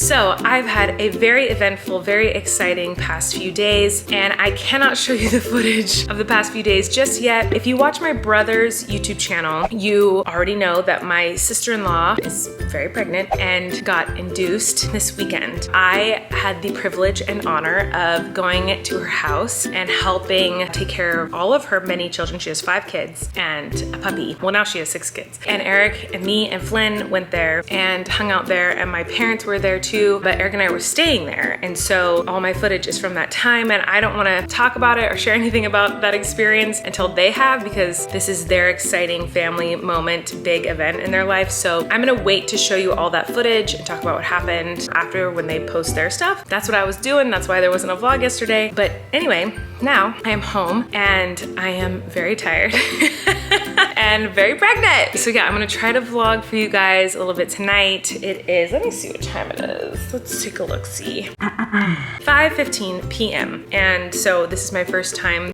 So I've had a very eventful, very exciting past few days, and I cannot show you the footage of the past few days just yet. If you watch my brother's YouTube channel, you already know that my sister-in-law is very pregnant and got induced this weekend. I had the privilege and honor of going to her house and helping take care of all of her many children. She has 5 kids and a puppy. Well, now she has 6 kids. And Eric and me and Flynn went there and hung out there, and my parents were there too, but Eric and I were staying there. And so all my footage is from that time, and I don't want to talk about it or share anything about that experience until they have, because this is their exciting family moment, big event in their life. So I'm gonna wait to show you all that footage and talk about what happened after when they post their stuff. That's what I was doing. That's why there wasn't a vlog yesterday. But anyway, now I am home and I am very tired and very pregnant. So yeah, I'm gonna try to vlog for you guys a little bit tonight. It is, let me see what time it is. Let's take a look, see. 5:15 p.m. And so this is my first time.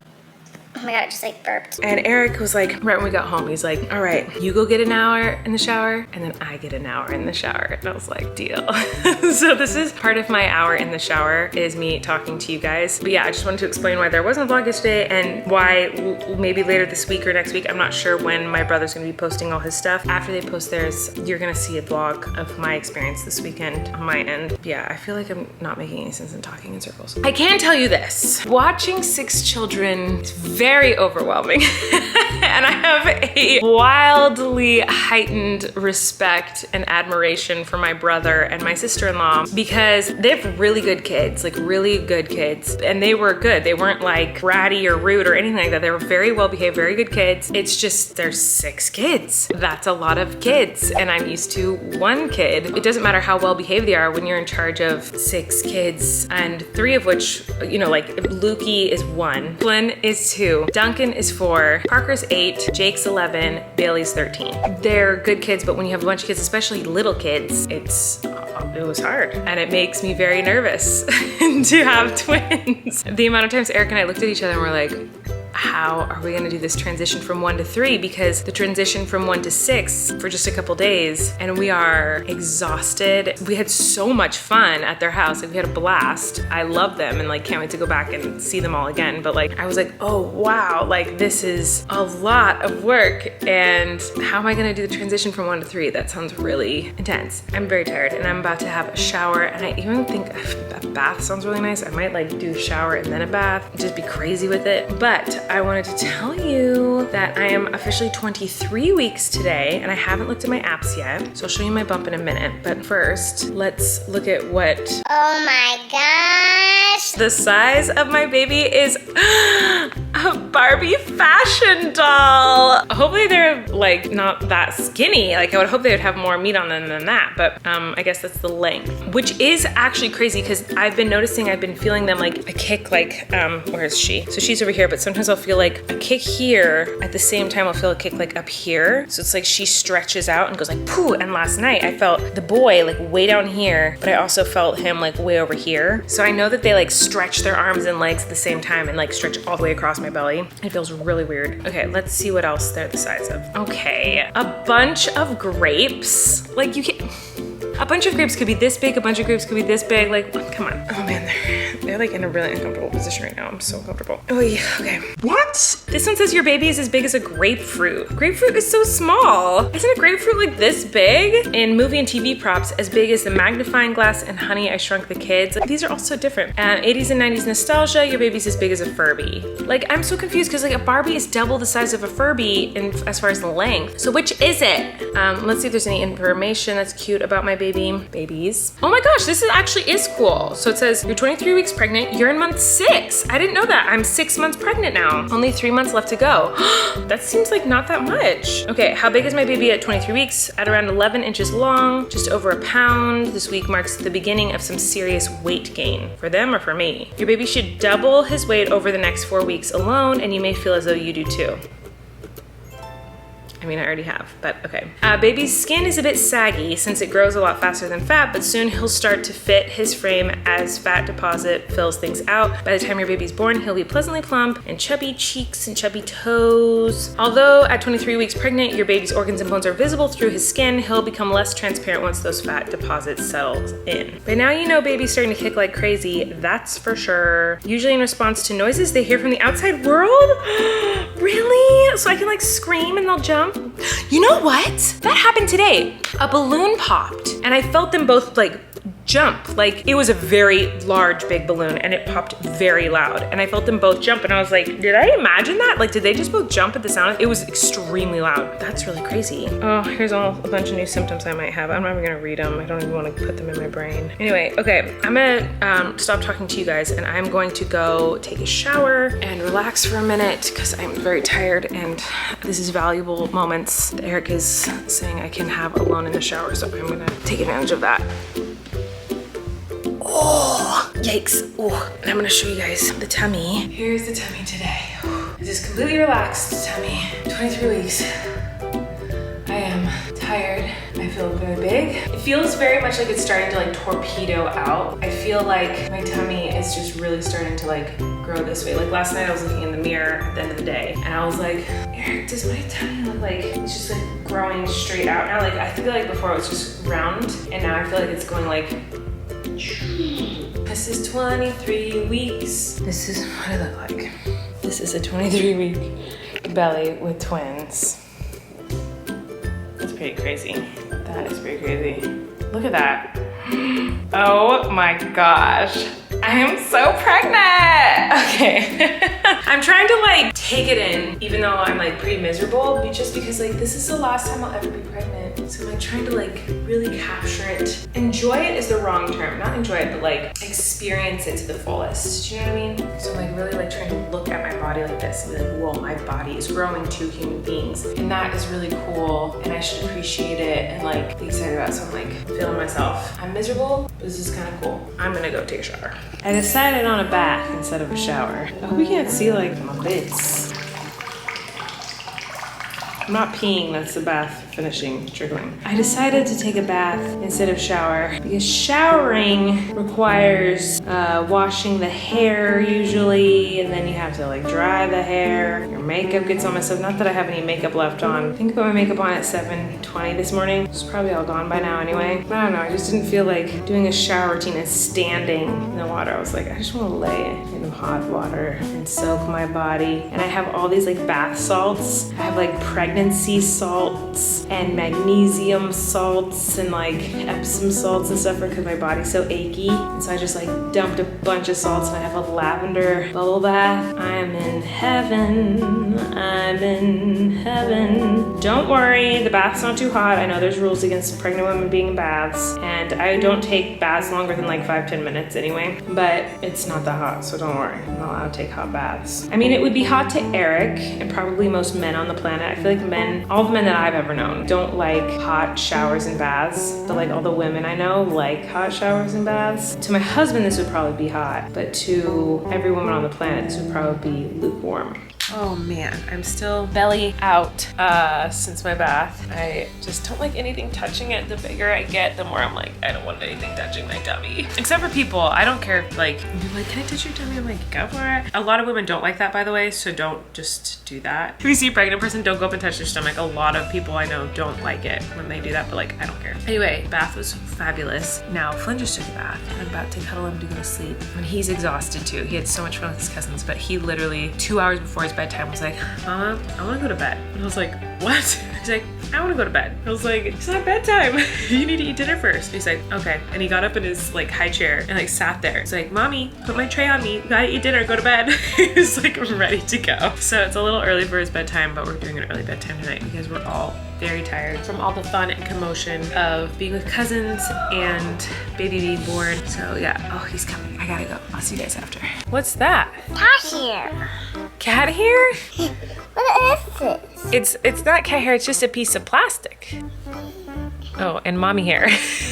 Oh my God, it just like burped. And Eric was like, right when we got home, he's like, all right, you go get an hour in the shower and then I get an hour in the shower. And I was like, deal. So this is part of my hour in the shower is me talking to you guys. But yeah, I just wanted to explain why there wasn't a vlog yesterday and why maybe later this week or next week, I'm not sure when my brother's gonna be posting all his stuff. After they post theirs, you're gonna see a vlog of my experience this weekend on my end. Yeah, I feel like I'm not making any sense in talking in circles. I can tell you this, watching 6 children is very overwhelming. And I have a wildly heightened respect and admiration for my brother and my sister-in-law because they have really good kids, like really good kids. And they were good. They weren't like bratty or rude or anything like that. They were very well behaved, very good kids. It's just there's 6 kids. That's a lot of kids. And I'm used to 1 kid. It doesn't matter how well behaved they are when you're in charge of 6 kids, and 3 of which, you know, like Lukey is 1, Flynn is 2, Duncan is 4, Parker's 8, Jake's 11, Bailey's 13. They're good kids, but when you have a bunch of kids, especially little kids, it was hard. And it makes me very nervous to have twins. The amount of times Eric and I looked at each other and were like, how are we gonna do this transition from 1 to 3? Because the transition from 1 to 6 for just a couple days, and we are exhausted. We had so much fun at their house. Like, we had a blast. I love them and like can't wait to go back and see them all again. But like, I was like, oh wow, like this is a lot of work. And how am I gonna do the transition from 1 to 3? That sounds really intense. I'm very tired and I'm about to have a shower. And I even think a bath sounds really nice. I might like do a shower and then a bath, just be crazy with it. But I wanted to tell you that I am officially 23 weeks today, and I haven't looked at my apps yet, so I'll show you my bump in a minute. But first, let's look at what... Oh my gosh! The size of my baby is a Barbie fashion doll. Hopefully they're like not that skinny. Like I would hope they would have more meat on them than that, but I guess that's the length, which is actually crazy because I've been noticing, I've been feeling them like a kick, like, where is she? So she's over here, but sometimes I'll feel like a kick here. At the same time, I'll feel a kick like up here. So it's like she stretches out and goes like, pooh. And last night I felt the boy like way down here, but I also felt him like way over here. So I know that they like stretch their arms and legs at the same time and like stretch all the way across my belly. It feels really weird. Okay, let's see what else they're the size of. Okay, a bunch of grapes. Like you can't, a bunch of grapes could be this big, a bunch of grapes could be this big. Like, come on. Oh man, they're like in a really uncomfortable position right now. I'm so uncomfortable. Oh yeah, okay. What? This one says your baby is as big as a grapefruit. Grapefruit is so small. Isn't a grapefruit like this big? In movie and TV props, as big as the magnifying glass and Honey, I Shrunk the Kids. Like, these are all so different. 80s and 90s nostalgia, your baby's as big as a Furby. Like, I'm so confused because like a Barbie is double the size of a Furby as far as the length. So which is it? Let's see if there's any information that's cute about my babies. Oh my gosh, this actually is cool. So it says you're 23 weeks pregnant, you're in month 6. I didn't know that. I'm 6 months pregnant now. Only 3 months left to go. That seems like not that much. Okay, how big is my baby at 23 weeks? At around 11 inches long, just over a pound. This week marks the beginning of some serious weight gain. For them or for me? Your baby should double his weight over the next 4 weeks alone, and you may feel as though you do too. I mean, I already have, but okay. Baby's skin is a bit saggy since it grows a lot faster than fat, but soon he'll start to fit his frame as fat deposit fills things out. By the time your baby's born, he'll be pleasantly plump and chubby cheeks and chubby toes. Although at 23 weeks pregnant, your baby's organs and bones are visible through his skin, he'll become less transparent once those fat deposits settle in. But now you know baby's starting to kick like crazy, that's for sure. Usually in response to noises they hear from the outside world. Really? So I can like scream and they'll jump? You know what? That happened today. A balloon popped and I felt them both like jump. Like it was a very large, big balloon and it popped very loud. And I felt them both jump and I was like, did I imagine that? Like, did they just both jump at the sound? It was extremely loud. That's really crazy. Oh, here's a bunch of new symptoms I might have. I'm not even gonna read them. I don't even wanna put them in my brain. Anyway, okay, I'm gonna stop talking to you guys and I'm going to go take a shower and relax for a minute because I'm very tired and this is valuable moments that Eric is saying I can have alone in the shower. So I'm gonna take advantage of that. Oh, yikes. Oh, and I'm gonna show you guys the tummy. Here's the tummy today. This is completely relaxed tummy. 23 weeks. I am tired. I feel very big. It feels very much like it's starting to like torpedo out. I feel like my tummy is just really starting to like grow this way. Like last night I was looking in the mirror at the end of the day and I was like, Eric, does my tummy look like it's just like growing straight out now? Like I feel like before it was just round and now I feel like it's going like, this is 23 weeks. This is what I look like. This is a 23-week belly with twins. That's pretty crazy. That is pretty crazy. Look at that. Oh my gosh. I am so pregnant. Okay. I'm trying to like take it in, even though I'm like pretty miserable, just because like this is the last time I'll ever be pregnant. So I'm like trying to like really capture it. Enjoy it is the wrong term. Not enjoy it, but like experience it to the fullest. Do you know what I mean? So I'm like really like trying to look at my body like this and be like, whoa, my body is growing two human beings. And that is really cool and I should appreciate it and like be excited about it. So I'm like feeling myself. I'm miserable, but this is kind of cool. I'm gonna go take a shower. I decided on a bath instead of a shower. I hope you can't see like my bits. I'm not peeing, that's the bath finishing trickling. I decided to take a bath instead of shower because showering requires washing the hair usually, and then you have to like dry the hair. Your makeup gets on myself. Not that I have any makeup left on. I think I put my makeup on at 7:20 this morning. It's probably all gone by now anyway. But I don't know, I just didn't feel like doing a shower routine and standing in the water. I was like, I just want to lay in hot water and soak my body. And I have all these like bath salts. I have like pregnancy salts and magnesium salts and like Epsom salts and stuff because my body's so achy. And so I just like dumped a bunch of salts and I have a lavender bubble bath. I'm in heaven. I'm in heaven. Don't worry, the bath's not too hot. I know there's rules against pregnant women being in baths and I don't take baths longer than like 5-10 minutes anyway, but it's not that hot, so don't worry. I'm not allowed to take hot baths. I mean, it would be hot to Eric and probably most men on the planet. I feel like men, all the men that I've ever known don't like hot showers and baths, but like all the women I know like hot showers and baths. To my husband, this would probably be hot, but to every woman on the planet, this would probably be lukewarm. Oh man, I'm still belly out since my bath. I just don't like anything touching it. The bigger I get, the more I'm like, I don't want anything touching my tummy. Except for people, I don't care if like, you're like, can I touch your tummy? I'm like, go for it. A lot of women don't like that, by the way, so don't just do that. If you see a pregnant person, don't go up and touch their stomach. A lot of people I know don't like it when they do that, but like, I don't care. Anyway, bath was fabulous. Now, Flynn just took a bath. I'm about to cuddle him to go to sleep. And he's exhausted too. He had so much fun with his cousins, but he literally 2 hours before his bedtime was like, Mama, I want to go to bed. And I was like, what? He's like, I want to go to bed. I was like, it's not bedtime. You need to eat dinner first. He's like, okay. And he got up in his like high chair and like sat there. He's like, Mommy, put my tray on me. You gotta eat dinner, go to bed. He was like ready to go. So it's a little early for his bedtime, but we're doing an early bedtime tonight because we're all very tired from all the fun and commotion of being with cousins and baby being born. So yeah, oh, he's coming. I gotta go. I'll see you guys after. What's that? Cat hair. Cat hair? What is this? It's not cat hair, it's just a piece of plastic. Oh, and mommy hair.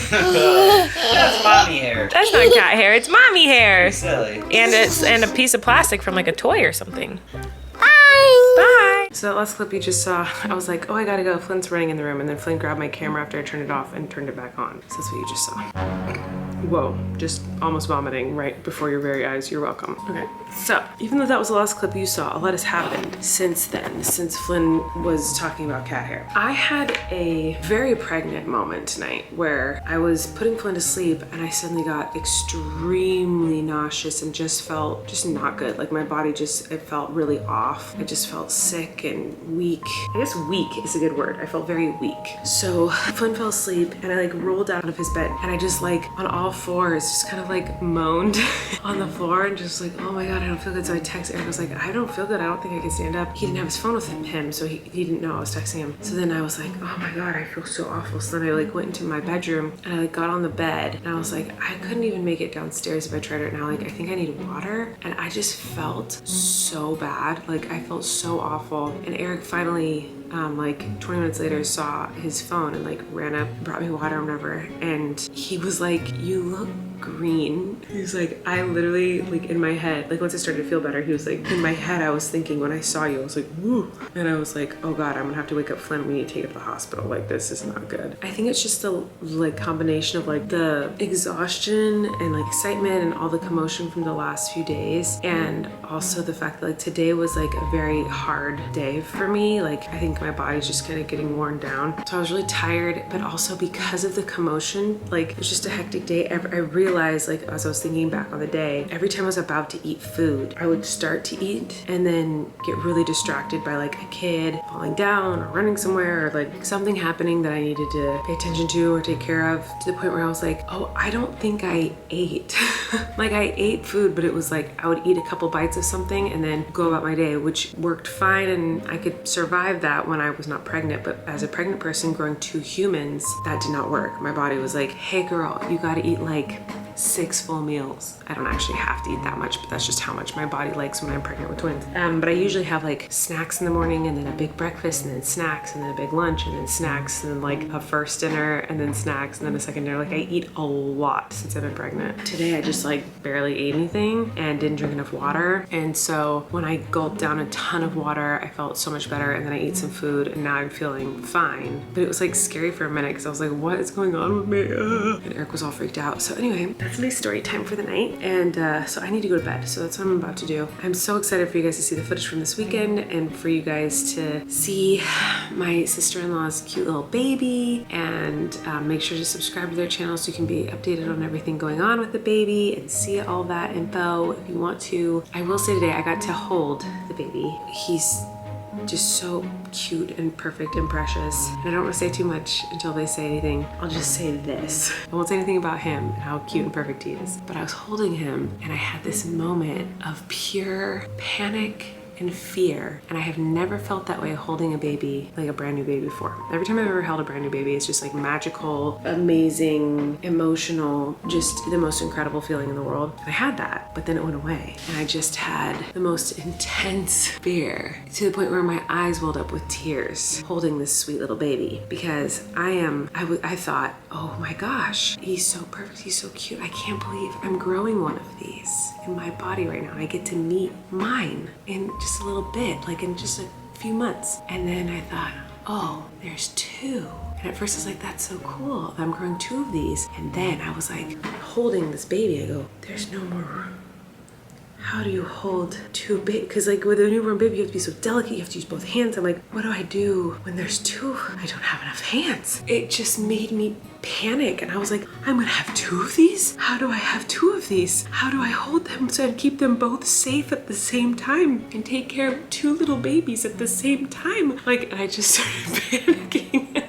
That's mommy hair. That's not cat hair, it's mommy hair. Silly. And a piece of plastic from like a toy or something. Bye. Bye. So that last clip you just saw, I was like, oh, I gotta go. Flynn's running in the room. And then Flynn grabbed my camera after I turned it off and turned it back on. So that's what you just saw. Whoa, just almost vomiting right before your very eyes. You're welcome. Okay, so even though that was the last clip you saw, a lot has happened since then, since Flynn was talking about cat hair. I had a very pregnant moment tonight where I was putting Flynn to sleep and I suddenly got extremely nauseous and just felt just not good. Like my body just, it felt really off. I just felt sick and weak. I guess weak is a good word. I felt very weak. So Flynn fell asleep and I like rolled out of his bed and I just like on all fours just kind of like moaned on the floor and just like, oh my God, I don't feel good. So I texted Eric, I was like, I don't feel good. I don't think I can stand up. He didn't have his phone with him, so he didn't know I was texting him. So then I was like, oh my God, I feel so awful. So then I like went into my bedroom and I like got on the bed and I was like, I couldn't even make it downstairs if I tried right now. Like, I think I need water. And I just felt so bad. Like I felt so awful. And Eric finally, like 20 minutes later saw his phone and like ran up, brought me water or whatever. And he was like, you look green. He was like, I literally, like in my head, like once I started to feel better, he was like, in my head, I was thinking when I saw you, I was like, woo. And I was like, oh God, I'm gonna have to wake up Flynn. We need to take him to the hospital. Like this is not good. I think it's just the like combination of like the exhaustion and like excitement and all the commotion from the last few days. And also the fact that like today was like a very hard day for me. Like I think my body's just kind of getting worn down. So I was really tired, but also because of the commotion, like it was just a hectic day. I realized like as I was thinking back on the day, every time I was about to eat food, I would start to eat and then get really distracted by like a kid falling down or running somewhere or like something happening that I needed to pay attention to or take care of, to the point where I was like, oh, I don't think I ate. Like I ate food, but it was like I would eat a couple bites of something and then go about my day, which worked fine and I could survive that when I was not pregnant. But as a pregnant person growing 2 humans, that did not work. My body was like, hey girl, you gotta eat like 6 full meals. I don't actually have to eat that much, but that's just how much my body likes when I'm pregnant with twins. But I usually have like snacks in the morning and then a big breakfast and then snacks and then a big lunch and then snacks and then like a first dinner and then snacks and then a second dinner. Like I eat a lot since I've been pregnant. Today I just like barely ate anything and didn't drink enough water. And so when I gulped down a ton of water, I felt so much better. And then I ate some food and now I'm feeling fine. But it was like scary for a minute because I was like, what is going on with me? And Eric was all freaked out. So anyway, that's my story time for the night. And so I need to go to bed. So that's what I'm about to do. I'm so excited for you guys to see the footage from this weekend and for you guys to see my sister-in-law's cute little baby, and make sure to subscribe to their channel so you can be updated on everything going on with the baby and see all that info if you want to. I will say today I got to hold the baby. He's just so cute and perfect and precious. And I don't want to say too much until they say anything. I'll just say this. I won't say anything about him and how cute and perfect he is. But I was holding him and I had this moment of pure panic and fear. And I have never felt that way holding a baby, like a brand new baby before. Every time I've ever held a brand new baby, it's just like magical, amazing, emotional, just the most incredible feeling in the world. And I had that, but then it went away. And I just had the most intense fear to the point where my eyes welled up with tears holding this sweet little baby, because I thought, oh my gosh, he's so perfect, he's so cute. I can't believe I'm growing one of these in my body right now. I get to meet mine in just a little bit, like in just a few months. And then I thought, oh, there's 2. And at first I was like, that's so cool, I'm growing 2 of these. And then I was like holding this baby, I go, there's no more room. How do you hold 2 babies? Because like with a newborn baby, you have to be so delicate, you have to use both hands. I'm like, what do I do when there's 2? I don't have enough hands. It just made me panic. And I was like, I'm gonna have 2 of these? How do I have 2 of these? How do I hold them so I keep them both safe at the same time and take care of 2 little babies at the same time? Like, I just started panicking.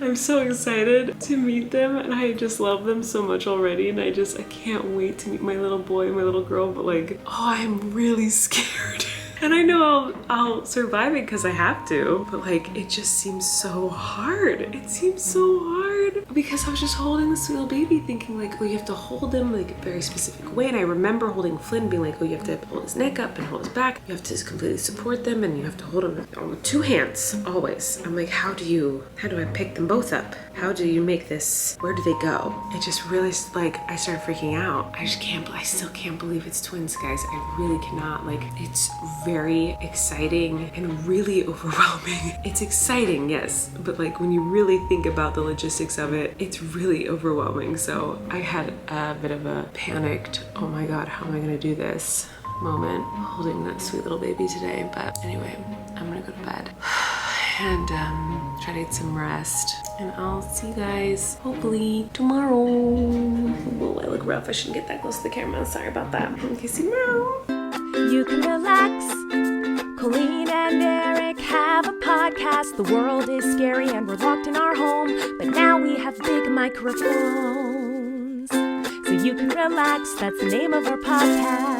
I'm so excited to meet them and I just love them so much already, and I can't wait to meet my little boy and my little girl, but like, oh, I'm really scared. And I know I'll survive it because I have to, but like, it just seems so hard. It seems so hard. weird because I was just holding the sweet little baby thinking like, oh, you have to hold him like a very specific way. And I remember holding Flynn being like, oh, you have to hold his neck up and hold his back. You have to completely support them and you have to hold him with 2 hands always. I'm like, how do I pick them both up? How do you make this? Where do they go? I just realized like I started freaking out. I still can't believe it's twins, guys. I really cannot. Like, it's very exciting and really overwhelming. It's exciting, yes, but like when you really think about the logistics of it, it's really overwhelming. So I had a bit of a panicked, oh my God, how am I gonna do this moment holding that sweet little baby today. But anyway, I'm gonna go to bed and try to get some rest. And I'll see you guys hopefully tomorrow. Oh, I look rough. I shouldn't get that close to the camera. Sorry about that. Okay, see you tomorrow. You can relax. Colleen and Eric have a podcast. The world is scary and we're locked in our home, but now we have big microphones. So you can relax. That's the name of our podcast.